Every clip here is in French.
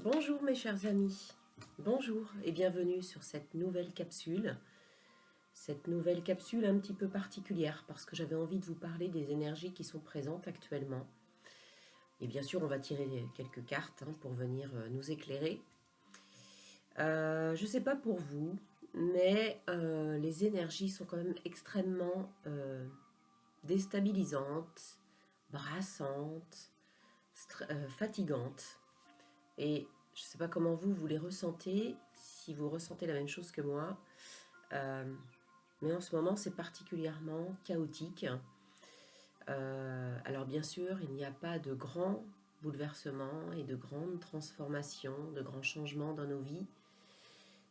Bonjour mes chers amis, bonjour et bienvenue sur cette nouvelle capsule. Cette nouvelle capsule un petit peu particulière parce que j'avais envie de vous parler des énergies qui sont présentes actuellement. Et bien sûr, on va tirer quelques cartes pour venir nous éclairer. Je ne sais pas pour vous, mais les énergies sont quand même extrêmement déstabilisantes, brassantes, fatigantes. Et je ne sais pas comment vous les ressentez, si vous ressentez la même chose que moi. Mais en ce moment, c'est particulièrement chaotique. Alors bien sûr, il n'y a pas de grands bouleversements et de grandes transformations, de grands changements dans nos vies,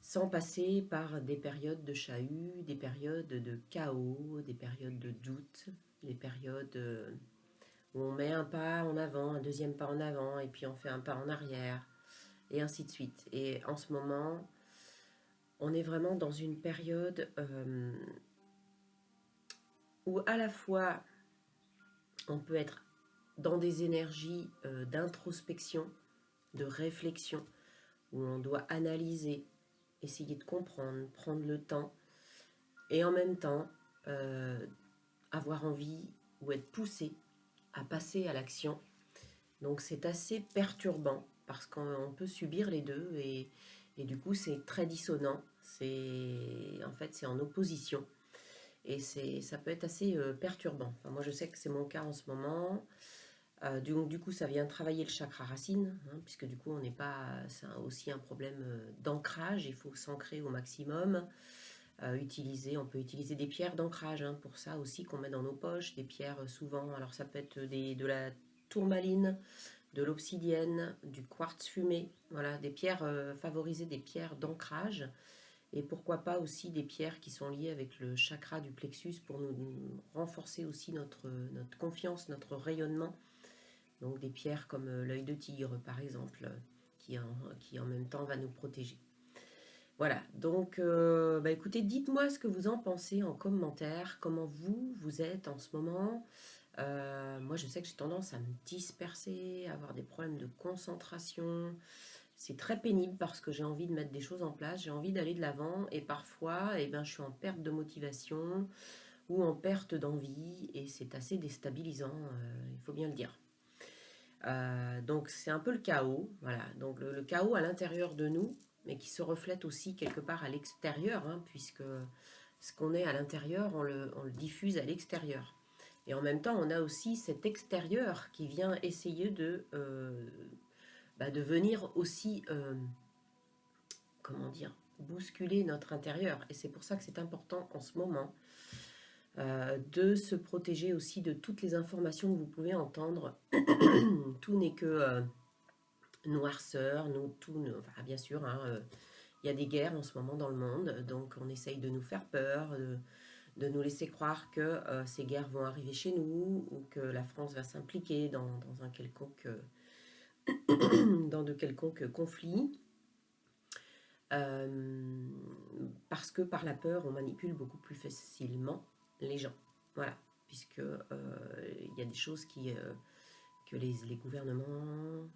sans passer par des périodes de chahut, des périodes de chaos, des périodes de doute, des périodes où on met un pas en avant, un deuxième pas en avant, et puis on fait un pas en arrière, et ainsi de suite. Et en ce moment, on est vraiment dans une période où à la fois on peut être dans des énergies d'introspection, de réflexion, où on doit analyser, essayer de comprendre, prendre le temps, et en même temps avoir envie ou être poussé à passer à l'action. Donc c'est assez perturbant parce qu'on peut subir les deux et du coup c'est très dissonant. En fait c'est en opposition et ça peut être assez perturbant. Enfin, moi je sais que c'est mon cas en ce moment. Donc du coup ça vient travailler le chakra racine, puisque du coup on n'est pas, c'est aussi un problème d'ancrage. Il faut s'ancrer au maximum. On peut utiliser des pierres d'ancrage pour ça aussi qu'on met dans nos poches, des pierres souvent. Alors ça peut être de la tourmaline, de l'obsidienne, du quartz fumé, voilà, des pierres favorisées, des pierres d'ancrage, et pourquoi pas aussi des pierres qui sont liées avec le chakra du plexus pour nous renforcer aussi notre confiance, notre rayonnement. Donc des pierres comme l'œil de tigre par exemple, qui en même temps va nous protéger. Voilà, donc écoutez, dites-moi ce que vous en pensez en commentaire, comment vous êtes en ce moment. Moi, je sais que j'ai tendance à me disperser, à avoir des problèmes de concentration. C'est très pénible parce que j'ai envie de mettre des choses en place, j'ai envie d'aller de l'avant et parfois, je suis en perte de motivation ou en perte d'envie et c'est assez déstabilisant, il faut bien le dire. Donc c'est un peu le chaos, voilà. Donc le chaos à l'intérieur de nous, mais qui se reflète aussi quelque part à l'extérieur, puisque ce qu'on est à l'intérieur, on le diffuse à l'extérieur. Et en même temps, on a aussi cet extérieur qui vient essayer de venir aussi, comment dire, bousculer notre intérieur. Et c'est pour ça que c'est important en ce moment de se protéger aussi de toutes les informations que vous pouvez entendre. Tout n'est que noirceur, enfin, bien sûr, il y a des guerres en ce moment dans le monde, donc on essaye de nous faire peur, de nous laisser croire que ces guerres vont arriver chez nous ou que la France va s'impliquer dans un quelconque, dans de quelconques conflits. Parce que par la peur, on manipule beaucoup plus facilement les gens. Voilà, puisque il y a des choses que les gouvernements,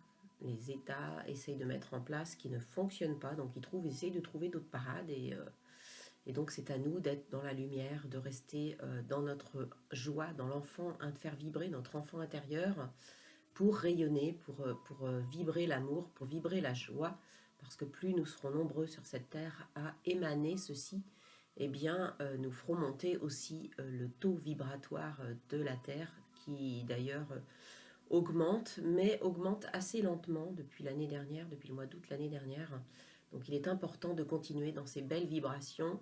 les États essayent de mettre en place qui ne fonctionnent pas. Donc ils essayent de trouver d'autres parades et donc c'est à nous d'être dans la lumière, de rester dans notre joie, dans l'enfant, de faire vibrer notre enfant intérieur pour rayonner, pour vibrer l'amour, pour vibrer la joie, parce que plus nous serons nombreux sur cette terre à émaner ceci, eh bien, nous ferons monter aussi le taux vibratoire de la Terre, qui d'ailleurs augmente, mais augmente assez lentement depuis l'année dernière, depuis le mois d'août l'année dernière. Donc il est important de continuer dans ces belles vibrations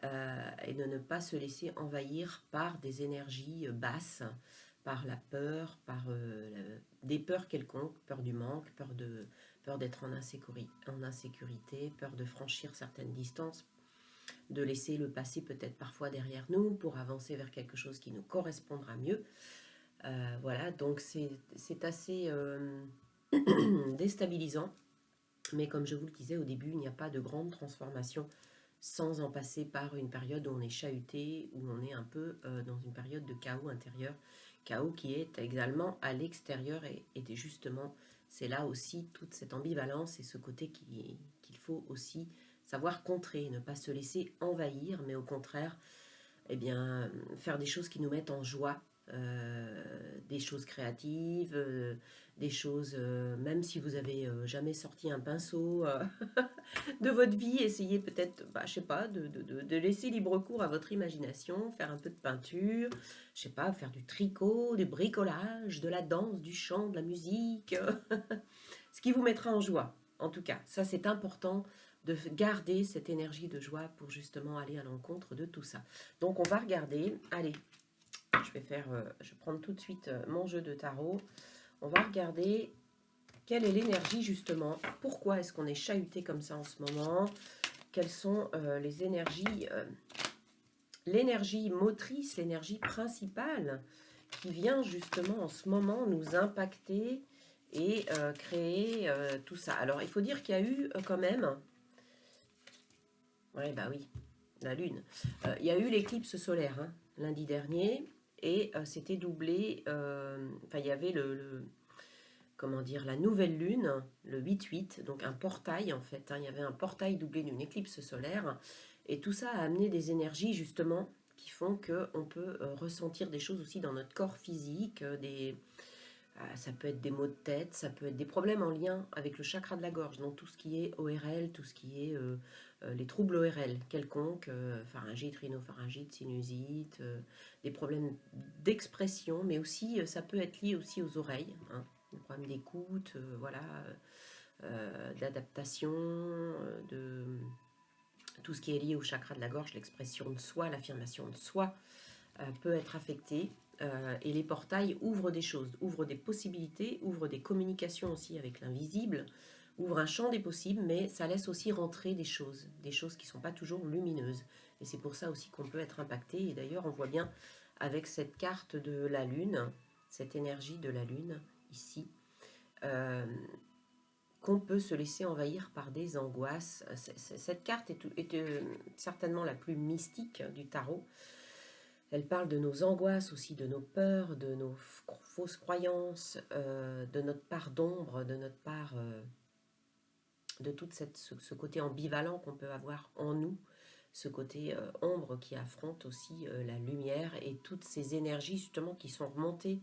et de ne pas se laisser envahir par des énergies basses, par la peur, par des peurs quelconques, peur du manque, peur d'être en insécurité, peur de franchir certaines distances, de laisser le passé peut-être parfois derrière nous pour avancer vers quelque chose qui nous correspondra mieux. Voilà, donc c'est assez déstabilisant, mais comme je vous le disais au début, il n'y a pas de grande transformation sans en passer par une période où on est chahuté, où on est un peu dans une période de chaos intérieur, chaos qui est également à l'extérieur et justement c'est là aussi toute cette ambivalence et ce côté qu'il faut aussi savoir contrer, ne pas se laisser envahir, mais au contraire, eh bien, faire des choses qui nous mettent en joie, des choses créatives, des choses, même si vous avez jamais sorti un pinceau de votre vie, essayez peut-être, bah, je sais pas, de laisser libre cours à votre imagination, faire un peu de peinture, je sais pas, faire du tricot, du bricolage, de la danse, du chant, de la musique, ce qui vous mettra en joie. En tout cas, ça c'est important de garder cette énergie de joie pour justement aller à l'encontre de tout ça. Donc on va regarder, allez, je vais prendre tout de suite mon jeu de tarot. On va regarder quelle est l'énergie justement, pourquoi est-ce qu'on est chahuté comme ça en ce moment, quelles sont les énergies, l'énergie motrice, l'énergie principale qui vient justement en ce moment nous impacter et créer tout ça. Alors il faut dire qu'il y a eu quand même, ouais bah oui, la lune, il y a eu l'éclipse solaire hein, lundi dernier et c'était doublé, enfin il y avait comment dire, la nouvelle lune, le 8-8, donc un portail en fait, hein, il y avait un portail doublé d'une éclipse solaire, et tout ça a amené des énergies justement qui font qu'on peut ressentir des choses aussi dans notre corps physique, ça peut être des maux de tête, ça peut être des problèmes en lien avec le chakra de la gorge, donc tout ce qui est ORL, tout ce qui est les troubles ORL quelconques, pharyngite, rhinopharyngite, sinusite, des problèmes d'expression, mais aussi ça peut être lié aussi aux oreilles, hein, des problèmes d'écoute, voilà, d'adaptation, de tout ce qui est lié au chakra de la gorge, l'expression de soi, l'affirmation de soi peut être affecté. Et les portails ouvrent des choses, ouvrent des possibilités, ouvrent des communications aussi avec l'invisible, ouvrent un champ des possibles, mais ça laisse aussi rentrer des choses qui ne sont pas toujours lumineuses. Et c'est pour ça aussi qu'on peut être impacté. Et d'ailleurs, on voit bien avec cette carte de la Lune, cette énergie de la Lune, ici, qu'on peut se laisser envahir par des angoisses. Cette carte est certainement la plus mystique du tarot. Elle parle de nos angoisses aussi, de nos peurs, de nos fausses croyances, de notre part d'ombre, de notre part de tout ce côté ambivalent qu'on peut avoir en nous, ce côté ombre qui affronte aussi la lumière et toutes ces énergies justement qui sont remontées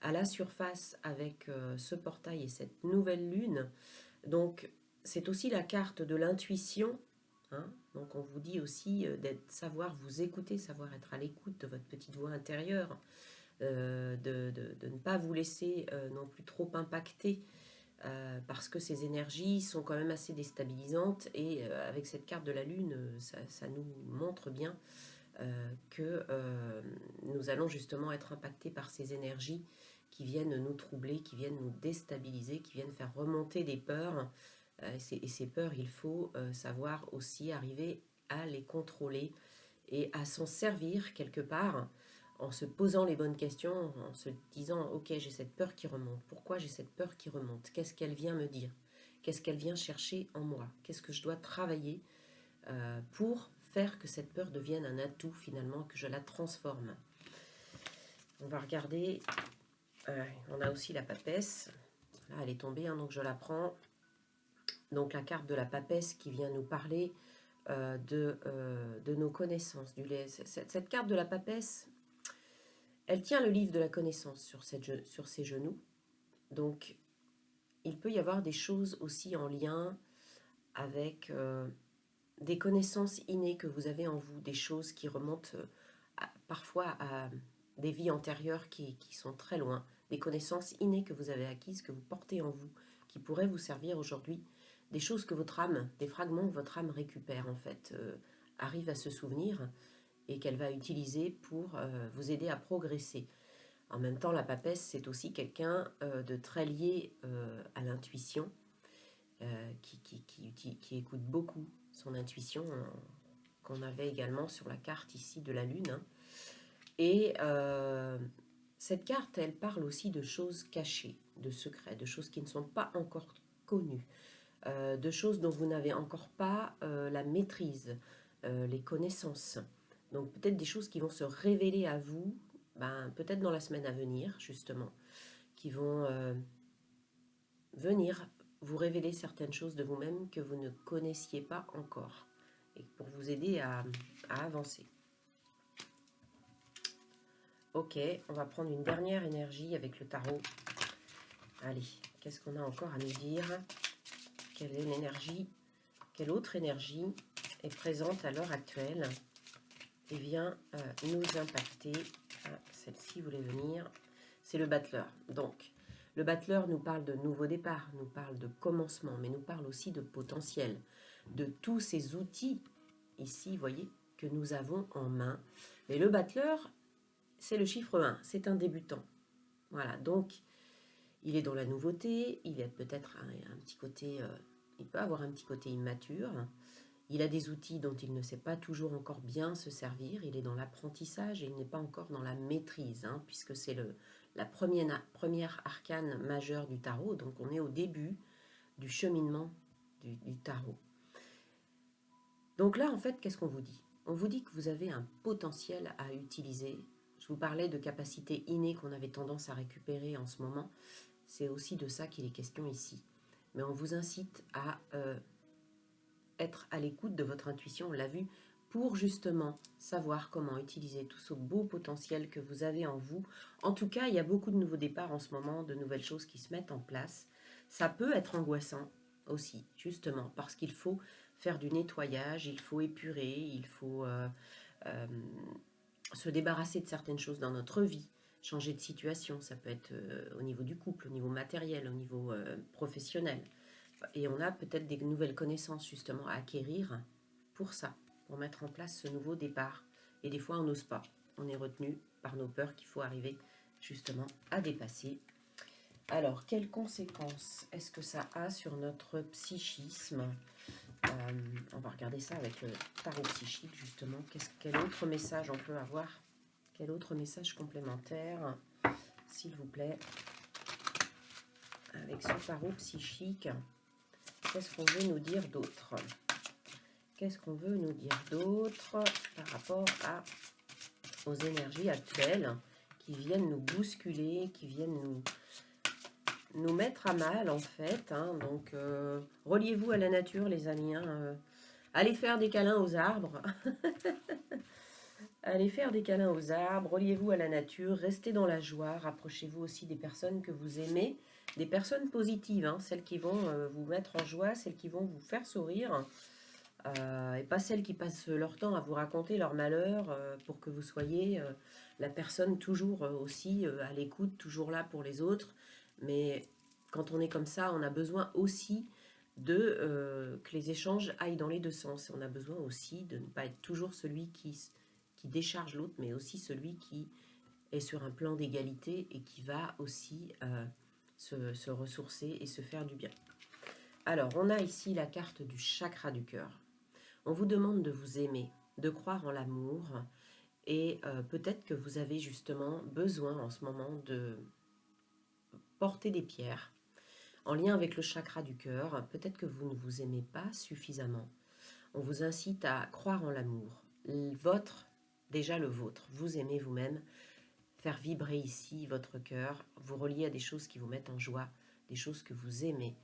à la surface avec ce portail et cette nouvelle lune. Donc c'est aussi la carte de l'intuition. Hein, donc on vous dit aussi savoir vous écouter, savoir être à l'écoute de votre petite voix intérieure, de ne pas vous laisser non plus trop impacter parce que ces énergies sont quand même assez déstabilisantes et avec cette carte de la lune, ça nous montre bien que nous allons justement être impactés par ces énergies qui viennent nous troubler, qui viennent nous déstabiliser, qui viennent faire remonter des peurs. Et ces peurs, il faut savoir aussi arriver à les contrôler et à s'en servir quelque part en se posant les bonnes questions, en se disant « Ok, j'ai cette peur qui remonte. Pourquoi j'ai cette peur qui remonte? Qu'est-ce qu'elle vient me dire? Qu'est-ce qu'elle vient chercher en moi? Qu'est-ce que je dois travailler pour faire que cette peur devienne un atout finalement, que je la transforme ?» On va regarder. On a aussi la papesse. Là, elle est tombée, hein, donc je la prends. Donc la carte de la papesse qui vient nous parler de nos connaissances. Cette carte de la papesse, elle tient le livre de la connaissance sur ses genoux. Donc il peut y avoir des choses aussi en lien avec des connaissances innées que vous avez en vous, des choses qui remontent parfois à des vies antérieures qui sont très loin, des connaissances innées que vous avez acquises, que vous portez en vous, qui pourraient vous servir aujourd'hui, des choses que votre âme, des fragments que votre âme récupère en fait, arrive à se souvenir et qu'elle va utiliser pour vous aider à progresser. En même temps, la papesse, c'est aussi quelqu'un de très lié à l'intuition, qui écoute beaucoup son intuition, qu'on avait également sur la carte ici de la Lune. Hein. Et cette carte, elle parle aussi de choses cachées, de secrets, de choses qui ne sont pas encore connues, de choses dont vous n'avez encore pas la maîtrise, les connaissances. Donc peut-être des choses qui vont se révéler à vous, peut-être dans la semaine à venir, justement, qui vont venir vous révéler certaines choses de vous-même que vous ne connaissiez pas encore et pour vous aider à avancer. Ok, on va prendre une dernière énergie avec le tarot. Allez, qu'est-ce qu'on a encore à nous dire? Quelle est l'énergie? Quelle autre énergie est présente à l'heure actuelle et vient nous impacter? Celle-ci voulait venir. C'est le battleur. Donc, le battleur nous parle de nouveau départ, nous parle de commencement, mais nous parle aussi de potentiel, de tous ces outils, ici, vous voyez, que nous avons en main. Mais le battleur, c'est le chiffre 1, c'est un débutant. Voilà, donc, il est dans la nouveauté, il est peut-être un petit côté, il peut avoir un petit côté immature, il a des outils dont il ne sait pas toujours encore bien se servir, il est dans l'apprentissage et il n'est pas encore dans la maîtrise, hein, puisque c'est la première arcane majeure du tarot, donc on est au début du cheminement du tarot. Donc là, en fait, qu'est-ce qu'on vous dit? On vous dit que vous avez un potentiel à utiliser. Je vous parlais de capacités innées qu'on avait tendance à récupérer en ce moment. C'est aussi de ça qu'il est question ici. Mais on vous incite à être à l'écoute de votre intuition, on l'a vu, pour justement savoir comment utiliser tout ce beau potentiel que vous avez en vous. En tout cas, il y a beaucoup de nouveaux départs en ce moment, de nouvelles choses qui se mettent en place. Ça peut être angoissant aussi, justement, parce qu'il faut faire du nettoyage, il faut épurer, il faut se débarrasser de certaines choses dans notre vie, changer de situation. Ça peut être au niveau du couple, au niveau matériel, au niveau professionnel. Et on a peut-être des nouvelles connaissances justement à acquérir pour ça, pour mettre en place ce nouveau départ. Et des fois, on n'ose pas. On est retenu par nos peurs qu'il faut arriver justement à dépasser. Alors, quelles conséquences est-ce que ça a sur notre psychisme? On va regarder ça avec le tarot psychique justement. Quel autre message on peut avoir? Quel autre message complémentaire, s'il vous plaît, avec ce tarot psychique? Qu'est-ce qu'on veut nous dire d'autre? Qu'est-ce qu'on veut nous dire d'autre par rapport aux énergies actuelles qui viennent nous bousculer, qui viennent nous mettre à mal en fait, hein. Donc, reliez-vous à la nature les amis, hein. Allez faire des câlins aux arbres. Allez faire des câlins aux arbres, reliez-vous à la nature, restez dans la joie, rapprochez-vous aussi des personnes que vous aimez, des personnes positives, hein, celles qui vont vous mettre en joie, celles qui vont vous faire sourire, et pas celles qui passent leur temps à vous raconter leur malheur pour que vous soyez la personne toujours aussi à l'écoute, toujours là pour les autres. Mais quand on est comme ça, on a besoin aussi que les échanges aillent dans les deux sens. On a besoin aussi de ne pas être toujours celui qui décharge l'autre, mais aussi celui qui est sur un plan d'égalité et qui va aussi se ressourcer et se faire du bien. Alors, on a ici la carte du chakra du cœur. On vous demande de vous aimer, de croire en l'amour, et peut-être que vous avez justement besoin en ce moment de porter des pierres en lien avec le chakra du cœur. Peut-être que vous ne vous aimez pas suffisamment. On vous incite à croire en l'amour. Déjà le vôtre. Vous aimez vous-même. Faire vibrer ici votre cœur. Vous relier à des choses qui vous mettent en joie, des choses que vous aimez.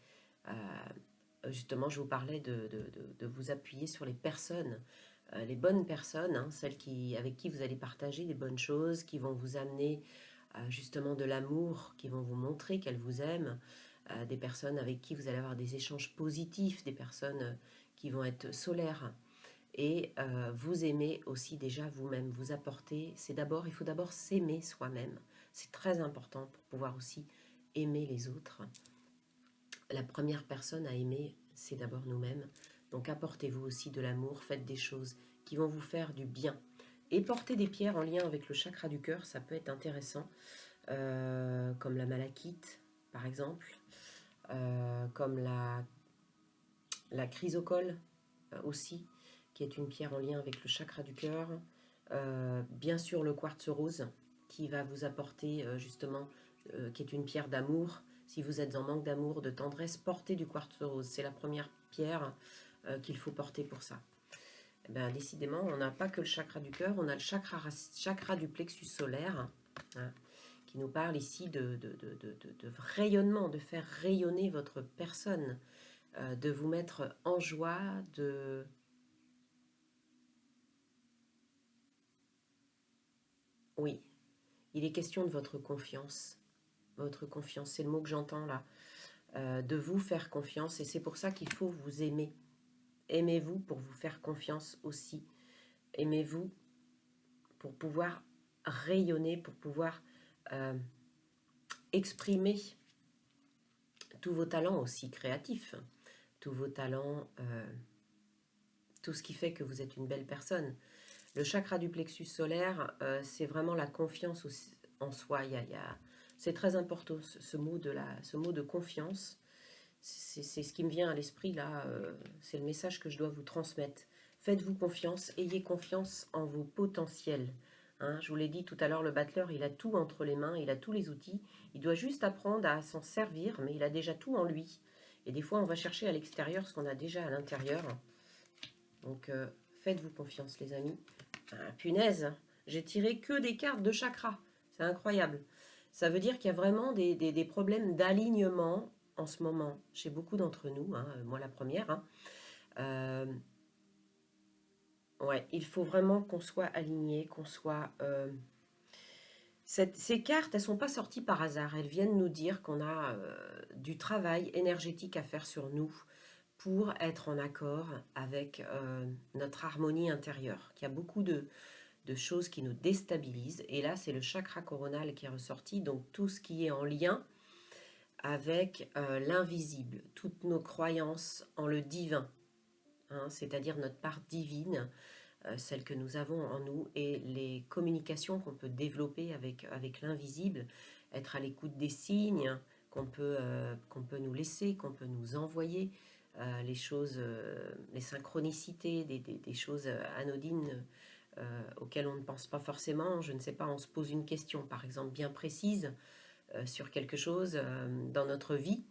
Justement, je vous parlais de vous appuyer sur les personnes, les bonnes personnes, hein, celles avec qui vous allez partager des bonnes choses, qui vont vous amener justement de l'amour, qui vont vous montrer qu'elles vous aiment, des personnes avec qui vous allez avoir des échanges positifs, des personnes qui vont être solaires. Et vous aimez aussi déjà vous-même, vous apporter. Il faut d'abord s'aimer soi-même. C'est très important pour pouvoir aussi aimer les autres. La première personne à aimer, c'est d'abord nous-mêmes. Donc apportez-vous aussi de l'amour, faites des choses qui vont vous faire du bien. Et porter des pierres en lien avec le chakra du cœur, ça peut être intéressant, comme la malachite, par exemple, comme la chrysocole aussi, qui est une pierre en lien avec le chakra du cœur. Bien sûr, le quartz rose, qui va vous apporter justement, qui est une pierre d'amour. Si vous êtes en manque d'amour, de tendresse, portez du quartz rose. C'est la première pierre qu'il faut porter pour ça. Eh bien, décidément, on n'a pas que le chakra du cœur, on a le chakra du plexus solaire, hein, qui nous parle ici de rayonnement, de faire rayonner votre personne, de vous mettre en joie, Oui, il est question de votre confiance. Votre confiance, c'est le mot que j'entends là. De vous faire confiance, et c'est pour ça qu'il faut vous aimer. Aimez-vous pour vous faire confiance aussi. Aimez-vous pour pouvoir rayonner, pour pouvoir exprimer tous vos talents aussi créatifs, tous vos talents, tout ce qui fait que vous êtes une belle personne. Le chakra du plexus solaire, c'est vraiment la confiance aussi en soi. C'est très important ce mot de confiance. C'est ce qui me vient à l'esprit là, c'est le message que je dois vous transmettre. Faites-vous confiance, ayez confiance en vos potentiels. Hein, je vous l'ai dit tout à l'heure, le battleur, il a tout entre les mains, il a tous les outils. Il doit juste apprendre à s'en servir, mais il a déjà tout en lui. Et des fois, on va chercher à l'extérieur ce qu'on a déjà à l'intérieur. Donc, faites-vous confiance, les amis. Ah, punaise, j'ai tiré que des cartes de chakra. C'est incroyable. Ça veut dire qu'il y a vraiment des problèmes d'alignement en ce moment chez beaucoup d'entre nous, hein, moi la première. Hein. Ouais, il faut vraiment qu'on soit aligné, qu'on soit... Ces cartes, elles ne sont pas sorties par hasard. Elles viennent nous dire qu'on a du travail énergétique à faire sur nous pour être en accord avec notre harmonie intérieure. Qu'il y a beaucoup de choses qui nous déstabilisent. Et là, c'est le chakra coronal qui est ressorti. Donc, tout ce qui est en lien avec l'invisible, toutes nos croyances en le divin, hein, c'est-à-dire notre part divine, celle que nous avons en nous, et les communications qu'on peut développer avec l'invisible, être à l'écoute des signes qu'on peut nous laisser, qu'on peut nous envoyer, les choses, les synchronicités, des choses anodines auxquelles on ne pense pas forcément. Je ne sais pas, on se pose une question, par exemple, bien précise sur quelque chose dans notre vie,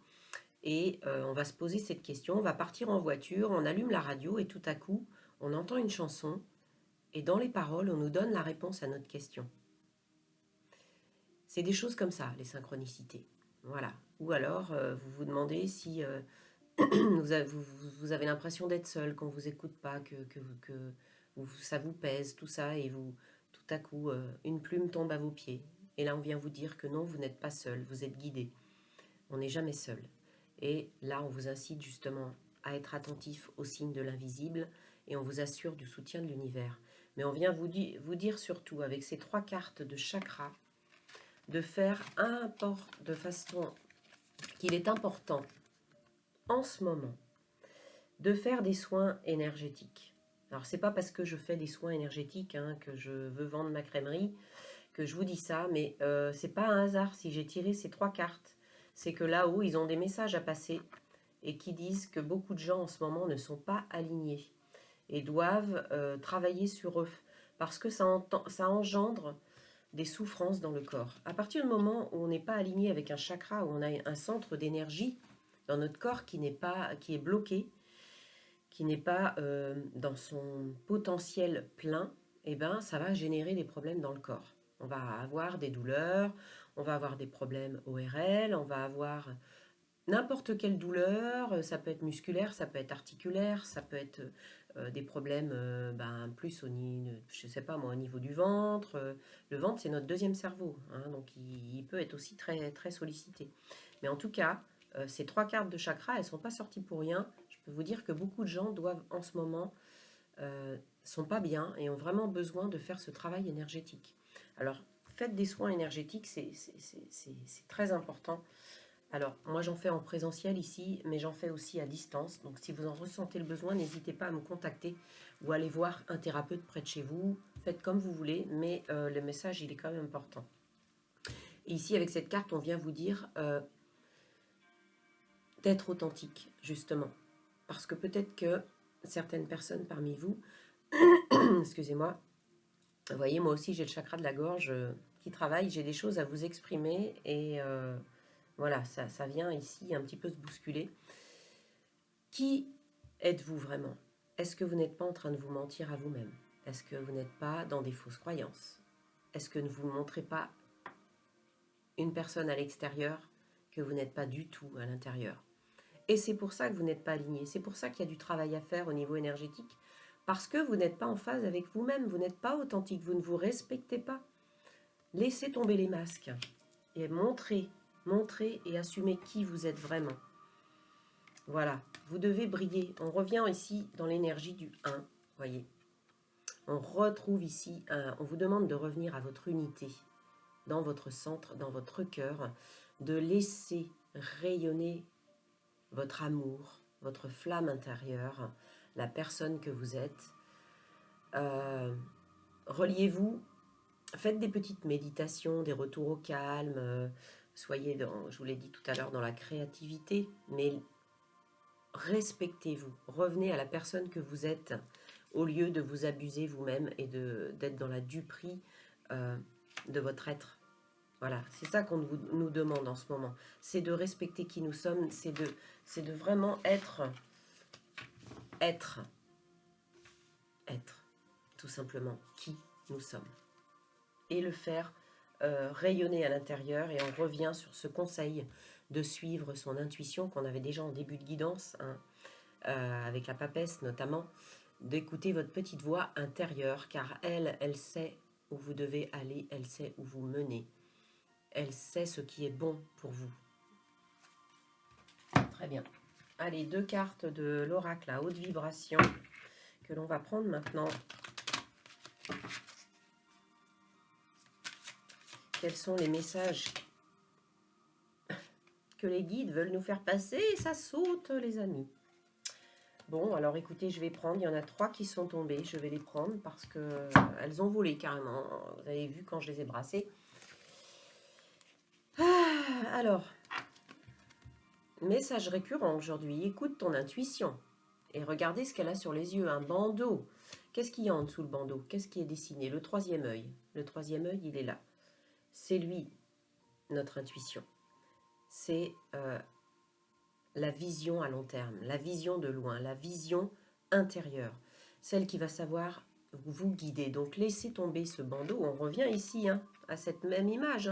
et on va se poser cette question, on va partir en voiture, on allume la radio, et tout à coup, on entend une chanson, et dans les paroles, on nous donne la réponse à notre question. C'est des choses comme ça, les synchronicités. Voilà. Ou alors, vous vous demandez si vous avez l'impression d'être seul, qu'on ne vous écoute pas, que ça vous pèse, tout ça, et tout à coup, une plume tombe à vos pieds. Et là, on vient vous dire que non, vous n'êtes pas seul, vous êtes guidé. On n'est jamais seul. Et là, on vous incite justement à être attentif aux signes de l'invisible, et on vous assure du soutien de l'univers. Mais on vient vous dire surtout, avec ces 3 cartes de chakra, de faire de façon qu'il est important en ce moment de faire des soins énergétiques. Alors, c'est pas parce que je fais des soins énergétiques que je veux vendre ma crèmerie que je vous dis ça, mais c'est pas un hasard si j'ai tiré ces 3 cartes. C'est que là-haut, ils ont des messages à passer et qui disent que beaucoup de gens en ce moment ne sont pas alignés et doivent travailler sur eux, parce que ça engendre des souffrances dans le corps. À partir du moment où on n'est pas aligné avec un chakra, où on a un centre d'énergie dans notre corps qui est bloqué, qui n'est pas dans son potentiel plein, eh ben, ça va générer des problèmes dans le corps. On va avoir des douleurs, on va avoir des problèmes ORL, on va avoir n'importe quelle douleur, ça peut être musculaire, ça peut être articulaire, ça peut être des problèmes plus je sais pas moi, au niveau du ventre. Le ventre, c'est notre deuxième cerveau, hein, donc il peut être aussi très, très sollicité. Mais en tout cas, ces 3 cartes de chakra, elles ne sont pas sorties pour rien. Je peux vous dire que beaucoup de gens doivent en ce moment sont pas bien et ont vraiment besoin de faire ce travail énergétique. Alors, faites des soins énergétiques, c'est très important. Alors, moi j'en fais en présentiel ici, mais j'en fais aussi à distance. Donc, si vous en ressentez le besoin, n'hésitez pas à me contacter ou aller voir un thérapeute près de chez vous. Faites comme vous voulez, mais le message, il est quand même important. Et ici, avec cette carte, on vient vous dire d'être authentique, justement. Parce que peut-être que certaines personnes parmi vous, excusez-moi, vous voyez, moi aussi j'ai le chakra de la gorge qui travaille, j'ai des choses à vous exprimer, et voilà, ça vient ici un petit peu se bousculer. Qui êtes-vous vraiment? Est-ce que vous n'êtes pas en train de vous mentir à vous-même? Est-ce que vous n'êtes pas dans des fausses croyances? Est-ce que ne vous montrez pas une personne à l'extérieur que vous n'êtes pas du tout à l'intérieur. Et c'est pour ça que vous n'êtes pas aligné. C'est pour ça qu'il y a du travail à faire au niveau énergétique. Parce que vous n'êtes pas en phase avec vous-même. Vous n'êtes pas authentique. Vous ne vous respectez pas. Laissez tomber les masques. Et montrez et assumez qui vous êtes vraiment. Voilà. Vous devez briller. On revient ici dans l'énergie du 1. Voyez. On retrouve ici, on vous demande de revenir à votre unité. Dans votre centre, dans votre cœur. De laisser rayonner votre amour, votre flamme intérieure, la personne que vous êtes. Reliez-vous, faites des petites méditations, des retours au calme, soyez, je vous l'ai dit tout à l'heure, dans la créativité, mais respectez-vous, revenez à la personne que vous êtes, au lieu de vous abuser vous-même et d'être dans la duperie de votre être. Voilà, c'est ça qu'on nous demande en ce moment. C'est de respecter qui nous sommes, c'est de vraiment être, tout simplement, qui nous sommes. Et le faire rayonner à l'intérieur. Et on revient sur ce conseil de suivre son intuition qu'on avait déjà en début de guidance, hein, avec la papesse notamment, d'écouter votre petite voix intérieure, car elle sait où vous devez aller, elle sait où vous menez. Elle sait ce qui est bon pour vous. Très bien. Allez, 2 cartes de l'oracle à haute vibration que l'on va prendre maintenant. Quels sont les messages que les guides veulent nous faire passer? Ça saute, les amis. Bon, alors écoutez, je vais prendre. Il y en a 3 qui sont tombées. Je vais les prendre parce que elles ont volé carrément. Vous avez vu quand je les ai brassées. Alors, message récurrent aujourd'hui. Écoute ton intuition. Et regardez ce qu'elle a sur les yeux. Un bandeau. Qu'est-ce qu'il y a en dessous le bandeau? Qu'est-ce qui est dessiné? Le 3e œil. Le 3e œil, il est là. C'est lui, notre intuition. C'est la vision à long terme, la vision de loin, la vision intérieure. Celle qui va savoir vous guider. Donc laissez tomber ce bandeau. On revient ici à cette même image.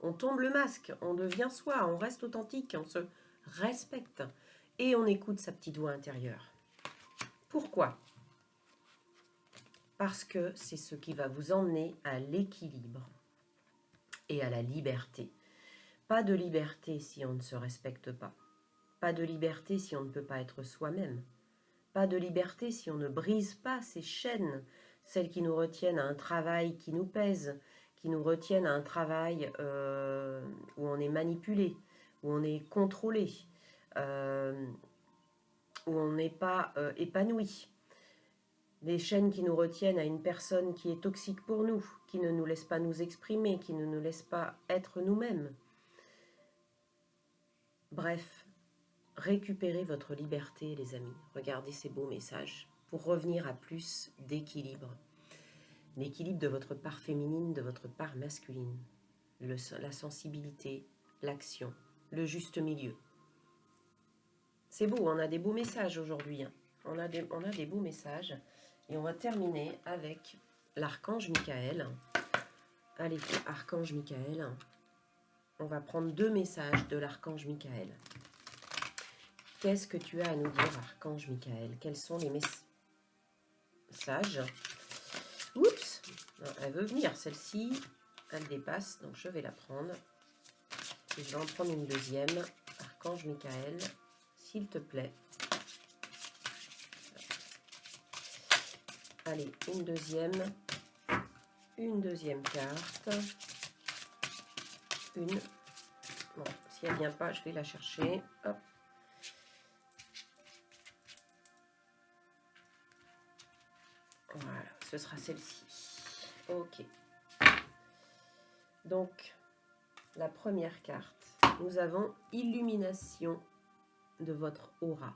On tombe le masque, on devient soi, on reste authentique, on se respecte. Et on écoute sa petite voix intérieure. Pourquoi? Parce que c'est ce qui va vous emmener à l'équilibre et à la liberté. Pas de liberté si on ne se respecte pas. Pas de liberté si on ne peut pas être soi-même. Pas de liberté si on ne brise pas ces chaînes, celles qui nous retiennent à un travail qui nous pèse, qui nous retiennent à un travail où on est manipulé, où on est contrôlé, où on n'est pas épanoui. Les chaînes qui nous retiennent à une personne qui est toxique pour nous, qui ne nous laisse pas nous exprimer, qui ne nous laisse pas être nous-mêmes. Bref, récupérez votre liberté, les amis. Regardez ces beaux messages pour revenir à plus d'équilibre. L'équilibre de votre part féminine, de votre part masculine. La sensibilité, l'action, le juste milieu. C'est beau, on a des beaux messages aujourd'hui. On a des beaux messages. Et on va terminer avec l'archange Michael. Allez, archange Michael. On va prendre 2 messages de l'archange Michael. Qu'est-ce que tu as à nous dire, archange Michael? Quels sont les messages? Oups, non, elle veut venir, celle-ci, elle dépasse, donc je vais la prendre. Et je vais en prendre une deuxième. Archange Michael, s'il te plaît. Allez, une deuxième carte. Une. Bon, si elle ne vient pas, je vais la chercher. Hop. Voilà, ce sera celle-ci. Ok. Donc, la première carte, nous avons illumination de votre aura.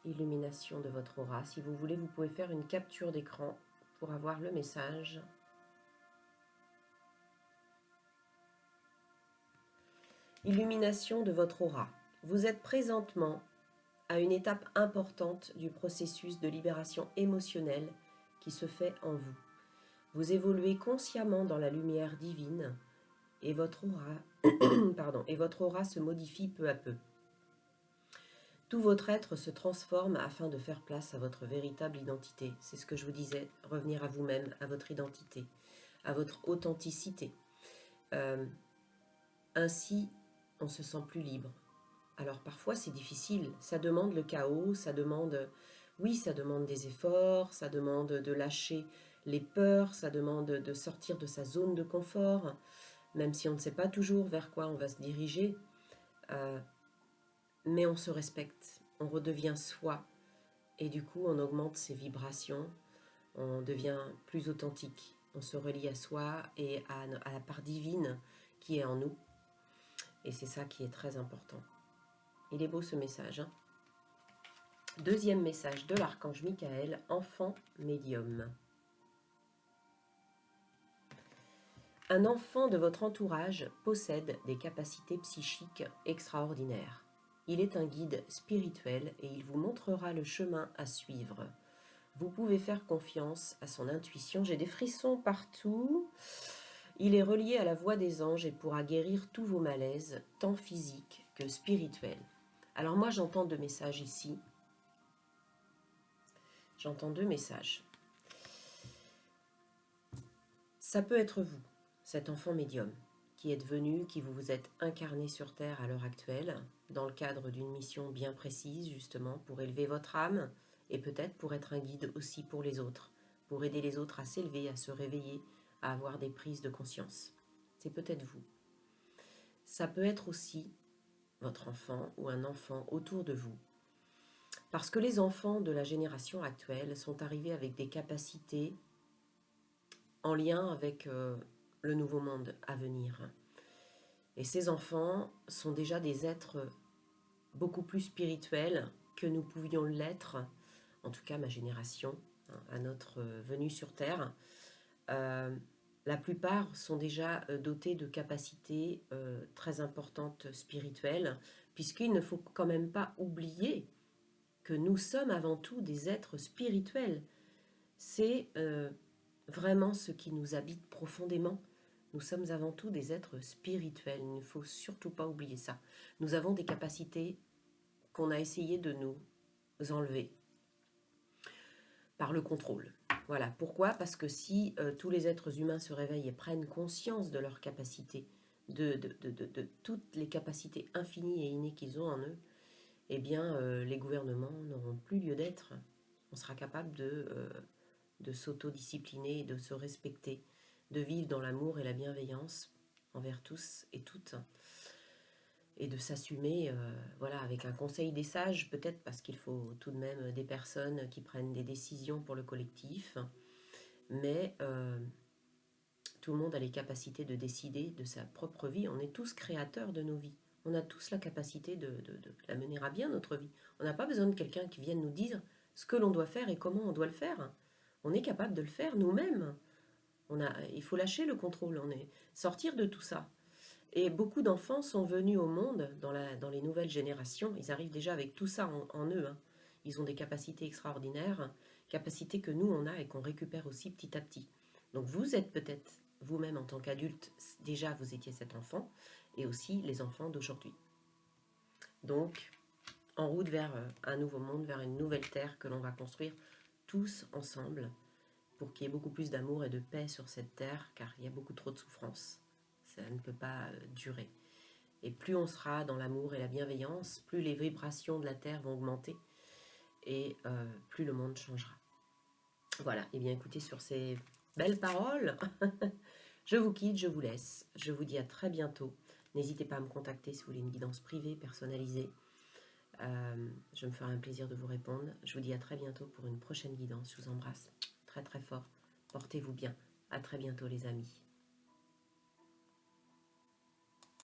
Illumination de votre aura. Si vous voulez, vous pouvez faire une capture d'écran pour avoir le message. Illumination de votre aura. Vous êtes présentement à une étape importante du processus de libération émotionnelle qui se fait en vous. Vous évoluez consciemment dans la lumière divine et votre aura, pardon, et votre aura se modifie peu à peu. Tout votre être se transforme afin de faire place à votre véritable identité. C'est ce que je vous disais, revenir à vous-même, à votre identité, à votre authenticité. Ainsi, on se sent plus libre. Alors parfois c'est difficile, ça demande le chaos, ça demande, oui, ça demande des efforts, ça demande de lâcher les peurs, ça demande de sortir de sa zone de confort, même si on ne sait pas toujours vers quoi on va se diriger, mais on se respecte, on redevient soi, et du coup on augmente ses vibrations, on devient plus authentique, on se relie à soi et à la part divine qui est en nous, et c'est ça qui est très important. Il est beau ce message, hein. Deuxième message de l'archange Michael, enfant médium. Un enfant de votre entourage possède des capacités psychiques extraordinaires. Il est un guide spirituel et il vous montrera le chemin à suivre. Vous pouvez faire confiance à son intuition. J'ai des frissons partout. Il est relié à la voix des anges et pourra guérir tous vos malaises, tant physiques que spirituels. Alors moi j'entends deux messages ici. J'entends deux messages. Ça peut être vous, cet enfant médium, qui êtes venu, qui vous êtes incarné sur Terre à l'heure actuelle, dans le cadre d'une mission bien précise, justement, pour élever votre âme, et peut-être pour être un guide aussi pour les autres, pour aider les autres à s'élever, à se réveiller, à avoir des prises de conscience. C'est peut-être vous. Ça peut être aussi votre enfant ou un enfant autour de vous. Parce que les enfants de la génération actuelle sont arrivés avec des capacités en lien avec le nouveau monde à venir. Et ces enfants sont déjà des êtres beaucoup plus spirituels que nous pouvions l'être, en tout cas ma génération, à notre venue sur Terre. La plupart sont déjà dotés de capacités très importantes spirituelles, puisqu'il ne faut quand même pas oublier que nous sommes avant tout des êtres spirituels. C'est vraiment ce qui nous habite profondément. Nous sommes avant tout des êtres spirituels, il ne faut surtout pas oublier ça. Nous avons des capacités qu'on a essayé de nous enlever par le contrôle. Voilà, pourquoi? Parce que si tous les êtres humains se réveillent et prennent conscience de leurs capacités, de toutes les capacités infinies et innées qu'ils ont en eux, eh bien les gouvernements n'auront plus lieu d'être. On sera capable de s'autodiscipliner, de se respecter, de vivre dans l'amour et la bienveillance envers tous et toutes, et de s'assumer, voilà, avec un conseil des sages, peut-être parce qu'il faut tout de même des personnes qui prennent des décisions pour le collectif, mais tout le monde a les capacités de décider de sa propre vie. On est tous créateurs de nos vies. On a tous la capacité de la mener à bien, notre vie. On n'a pas besoin de quelqu'un qui vienne nous dire ce que l'on doit faire et comment on doit le faire. On est capable de le faire nous-mêmes. Il faut lâcher le contrôle, sortir de tout ça. Et beaucoup d'enfants sont venus au monde dans les nouvelles générations. Ils arrivent déjà avec tout ça en eux. Hein. Ils ont des capacités extraordinaires, capacités que nous, on a et qu'on récupère aussi petit à petit. Donc vous êtes peut-être, vous-même en tant qu'adulte, déjà vous étiez cet enfant, et aussi les enfants d'aujourd'hui. Donc, en route vers un nouveau monde, vers une nouvelle terre que l'on va construire tous ensemble, pour qu'il y ait beaucoup plus d'amour et de paix sur cette terre, car il y a beaucoup trop de souffrance. Ça ne peut pas durer. Et plus on sera dans l'amour et la bienveillance, plus les vibrations de la terre vont augmenter, et plus le monde changera. Voilà, et bien écoutez, sur ces belles paroles, je vous quitte, je vous laisse. Je vous dis à très bientôt. N'hésitez pas à me contacter si vous voulez une guidance privée, personnalisée. Je me ferai un plaisir de vous répondre. Je vous dis à très bientôt pour une prochaine guidance. Je vous embrasse très très fort. Portez-vous bien. À très bientôt les amis.